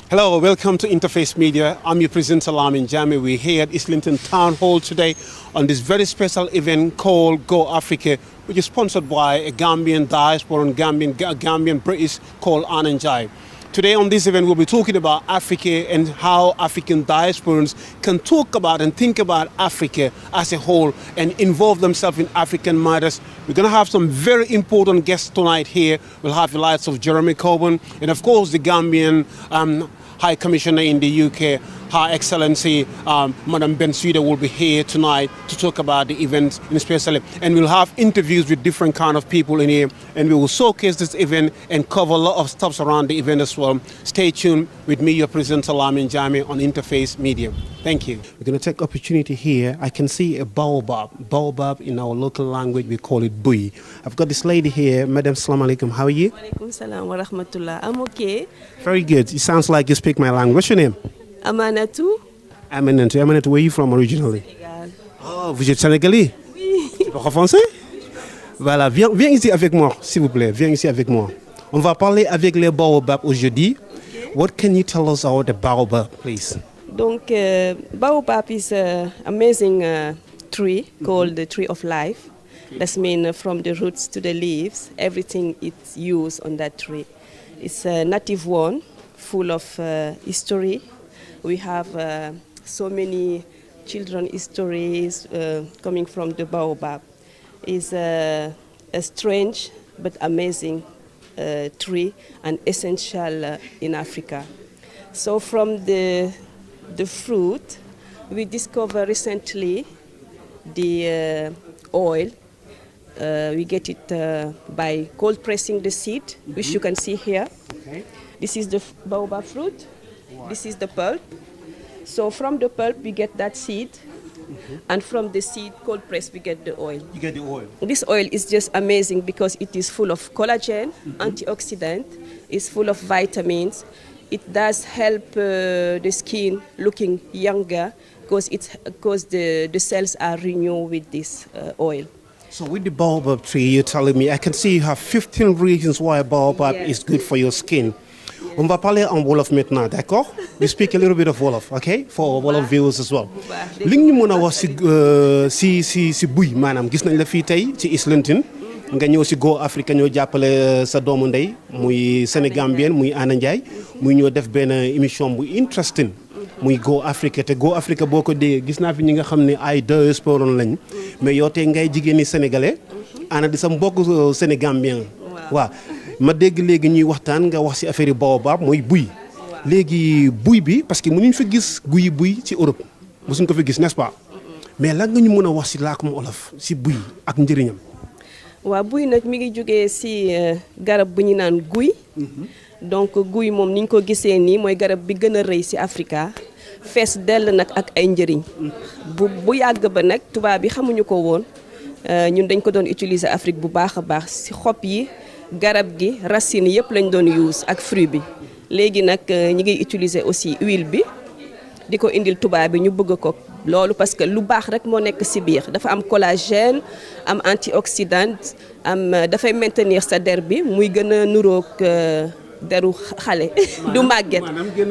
Hello, welcome to Interface Media. I'm your presenter Lamin Jame. We're here at Islington Town Hall today on this very special event called Go Africa, which is sponsored by a Gambian diaspora and Gambian British called Ananjai. Today on this event, we'll be talking about Africa and how African diasporans can talk about and think about Africa as a whole and involve themselves in African matters. We're going to have some very important guests tonight here. We'll have the likes of Jeremy Corbyn and, of course, the Gambian High Commissioner in the UK, Her Excellency Madam Bensouda will be here tonight to talk about the event especially. And we'll have interviews with different kind of people in here, and we will showcase this event and cover a lot of stuff around the event as well. Stay tuned with me, your presenter Lamin Jame on Interface Media. Thank you. We're going to take opportunity here. I can see a baobab. Baobab in our local language, we call it bui. I've got this lady here. Madam, Assalamu alaikum. How are you? Walaikum salam wa rahmatullah. I'm okay. Very good. It sounds like you speak my language. What's your name? Amanatu. Amanatu. Amanatu, where are you from originally? Sénégal. Oh, vous êtes sénégalais? Oui. Tu parles français? Voilà, viens ici avec moi, s'il vous plaît. Viens ici avec moi. On va parler avec les baobabs aujourd'hui. Okay. What can you tell us about the baobab, please? Donc, baobab is an amazing tree called the tree of life. That's mean from the roots to the leaves, everything is used on that tree. It's a native one, full of history. We have so many children stories coming from the baobab. It's a strange but amazing tree and essential in Africa. So from the fruit, we discovered recently the oil. We get it by cold pressing the seed, which you can see here. Okay. This is the baobab fruit. Wow. This is the pulp. So from the pulp, we get that seed. And from the seed, cold press, we get the oil. You get the oil. This oil is just amazing because it is full of collagen, antioxidant, it's full of vitamins. It does help the skin looking younger because the cells are renewed with this oil. So with the baobab tree, you're telling me, I can see you have 15 reasons why baobab Yes. is good for your skin. On va parler en Wolof maintenant, d'accord? We speak a little bit of Wolof, okay? For Wolof viewers as well. Li ñu mën a wax si buy maanaam gis nañ la fii tey ci Islington nga ñëw si Go Africa ñoo jàppale sa doomu ndey muy Sénégambien muy Anna Ndiaye muy ñoo def benn émission bu interesting muy Go Africa te Go Africa boo ko déggee gis naa fi ñi nga xam ne ay diaspora lañ mais yow tey ngay jigéen ñi sénégalais Anna di sa mbokk Sénégambien waaw ma dégg léegi ñuy waxtaan nga wax ci affaire yi baobab mooy buy léegi buy bi parce que mënuñ fa gis guyi buy ci Europe mosuñ ko fi gis n'est-ce pas mais lan nga ñu mën a wax ci laakum olof ci buy ak njëriñam. waaw buy nag mi ngi jógee ci garab bu ñu naan guy. Donc guy moom ni ñu ko gisee nii mooy garab bi gën a rëy ci Afrika fees dell nag ak ay njëriñ. bu yàgg ba nag tubaab bi xamuñu ko woon ñun dañ ko doon utiliser Afrique bu baax a baax ci xob yi. Garab gi racine yëpp lañ doon use ak fruit bi léegi nag ñi ngi utiliser aussi huile bi di ko indil tubaab bi ñu bëgg ko loolu parce que lu baax rek moo nekk ci biir dafa am collagène am antioxydant dafay maintenir sa der bi muy gën a nuroog deru xale du màgget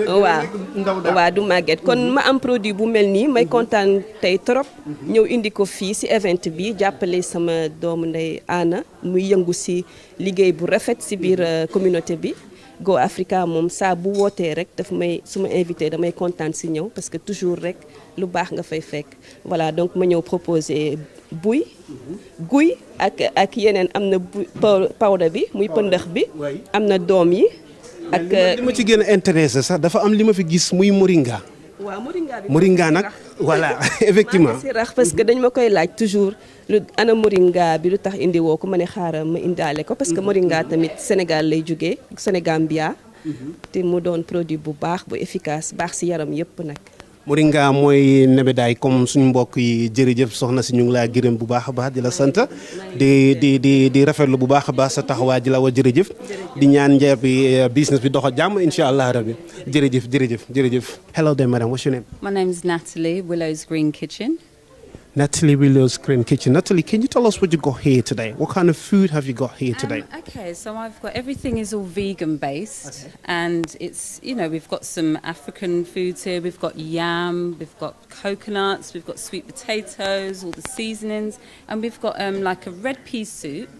waaw du màgget kon ma am produit bu mel nii may kontaan tey trop ñëw indi ko fii ci event bi jàppale sama doomu ndey Anna muy yëngu ci liggéey bu rafet ci biir communauté bi Go Africa moom saa bu wootee rek daf may su ma invité damay kontaan ci ñëw parce que toujours rek lu baax nga fay fekk voilà donc ma ñëw proposer buy guy ak yeneen am na powder bi muy pëndëx bi am na doom yi ak li ma ci gën a intéressé sax dafa am li ma fi gis muy moringa. waaw moringa nag voilà effectivement si rax parce que dañ ma koy laaj toujours lu ana moringa bi lu tax indi woo ko ma ne xaaral ma indaale ko parce que moringa tamit Sénégal lay jógee Sénégambia te mu doon produit bu baax bu efficace baax si yaram yëpp nag. moringa mooy nebedaay comme suñu mbokk yi jërëjëf soxna si ñu ngi laa gërëm bu baax a baax di la sant di rafetlu bu baax a baax sa taxawaay di la wa jërëjëf di ñaan njeer bi business bi dox a jàmm incha allah rabbi jërëjëf. Hello there madam, what's your name? My name is Natalie, Willow's Green Kitchen. Natalie Willows Green Kitchen. Natalie, can you tell us what you got here today? What kind of food have you got here today? Okay, so I've got everything is all vegan based, and it's we've got some African foods here. We've got yam, we've got coconuts, we've got sweet potatoes, all the seasonings, and we've got like a red pea soup,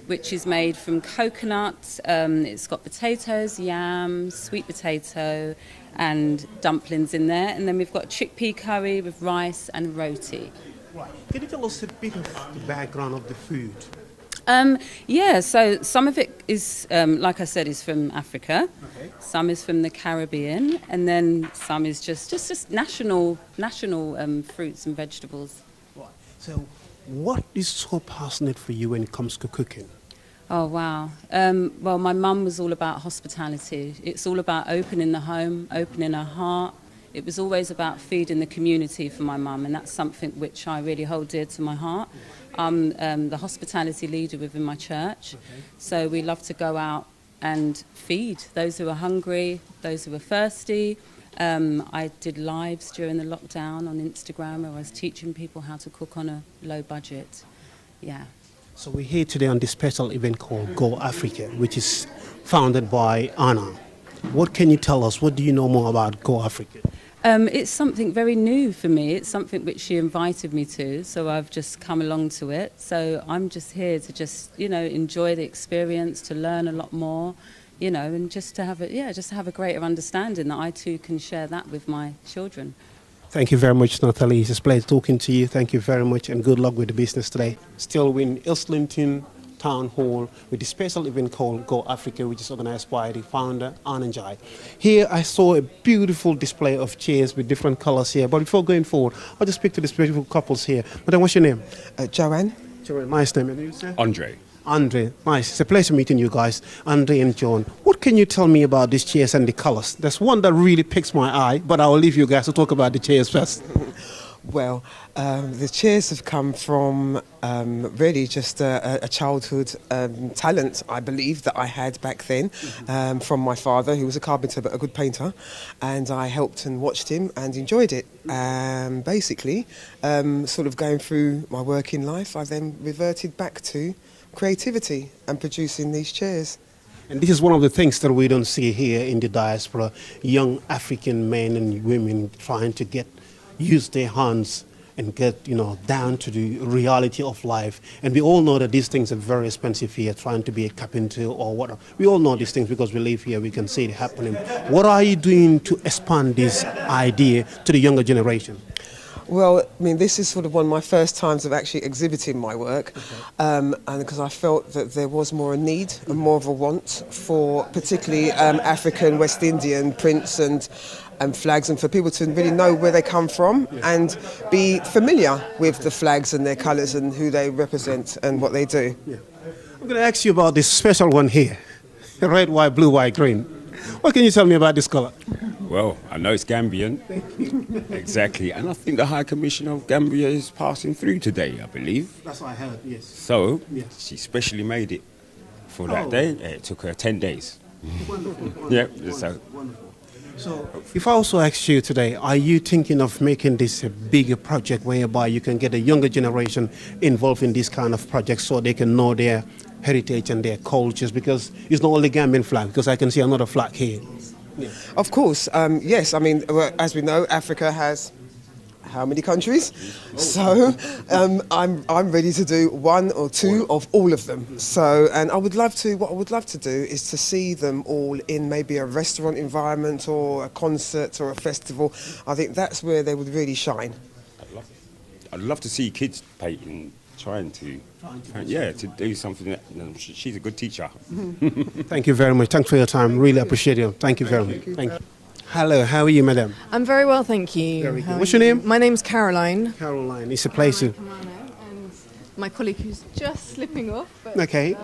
which is made from coconut. It's got potatoes, yam, sweet potato, and dumplings in there, and then we've got chickpea curry with rice and roti. Right. Can you tell us a bit of the background of the food? Yeah, so some of it is, like I said, is from Africa. Okay. Some is from the Caribbean, and then some is just national fruits and vegetables. Right. So, what is so passionate for you when it comes to cooking? Oh, wow. Well, my mum was all about hospitality. It's all about opening the home, opening her heart. It was always about feeding the community for my mum, and that's something which I really hold dear to my heart. I'm the hospitality leader within my church, so we love to go out and feed those who are hungry, those who are thirsty. I did lives during the lockdown on Instagram where I was teaching people how to cook on a low budget. Yeah. So we're here today on this special event called Go Africa, which is founded by Anna. What can you tell us? What do you know more about Go Africa? It's something very new for me. It's something which she invited me to, so I've just come along to it. So I'm just here to just, enjoy the experience, to learn a lot more, and just to have a greater understanding that I too can share that with my children. Thank you very much, Natalie. It's a pleasure talking to you. Thank you very much, and good luck with the business today. Still in Islington Town Hall with the special event called Go Africa, which is organized by the founder, Ananjai. Here I saw a beautiful display of chairs with different colors here. But before going forward, I'll just speak to these beautiful couples here. Madam, what's your name? Joanne. Joanne, nice name. And you, sir? Andre. Andre, nice. It's a pleasure meeting you guys, Andre and John. What can you tell me about these chairs and the colors? There's one that really picks my eye, but I will leave you guys to talk about the chairs first. Well, the chairs have come from really just a childhood talent, I believe, that I had back then from my father, who was a carpenter but a good painter, and I helped and watched him and enjoyed it. Basically, sort of going through my working life, I then reverted back to creativity and producing these chairs. And this is one of the things that we don't see here in the diaspora, young African men and women trying to use their hands and get, down to the reality of life. And we all know that these things are very expensive here, trying to be a carpenter or whatever. We all know these things because we live here, we can see it happening. What are you doing to expand this idea to the younger generation? Well, I mean, this is sort of one of my first times of actually exhibiting my work, and because I felt that there was more a need and more of a want for particularly African, West Indian prints and flags, and for people to really know where they come from and be familiar with the flags and their colours and who they represent and what they do. Yeah. I'm going to ask you about this special one here, red, white, blue, white, green. What can you tell me about this colour? Well, I know it's Gambian. Exactly. And I think the High Commissioner of Gambia is passing through today, I believe. That's what I heard, yes. So, Yes. she specially made it for that day. It took her 10 days. Wonderful. Yeah, Wonderful. so- Wonderful. So, if I also ask you today, are you thinking of making this a bigger project whereby you can get a younger generation involved in this kind of projects so they can know their heritage and their cultures? Because it's not only Gambian flag, because I can see another flag here. Yeah. Of course, yes. I mean, as we know, Africa has how many countries? So I'm ready to do one or two of all of them. So, and what I would love to do is to see them all in maybe a restaurant environment or a concert or a festival. I think that's where they would really shine. I'd love to see kids painting, trying to do something. That, she's a good teacher. Thank you very much. Thanks for your time. Really appreciate it. Thank you very much. Thank you. Hello, how are you, madam? I'm very well, thank you. Very good. How are What's your you? name? My name's Caroline. Caroline. It's a pleasure. And my colleague who's just slipping off. But, Okay.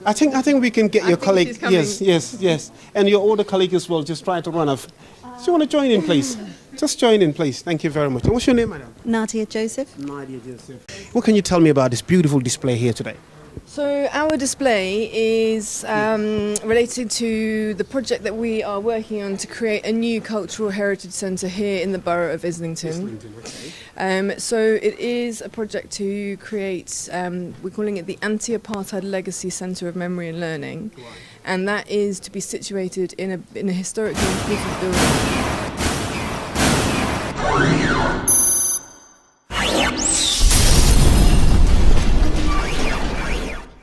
I think we can get your think colleague. she's coming. Yes. And your older colleague as well. Just try to run off. Do you want to join in, please? Just join in, please. Thank you very much. And what's your name, madam? Nadia Joseph. Nadia Joseph. What can you tell me about this beautiful display here today? So our display is related to the project that we are working on to create a new cultural heritage centre here in the borough of Islington. So it is a project to create, we're calling it the Anti-Apartheid Legacy Centre of Memory and Learning, and that is to be situated in a historically important building.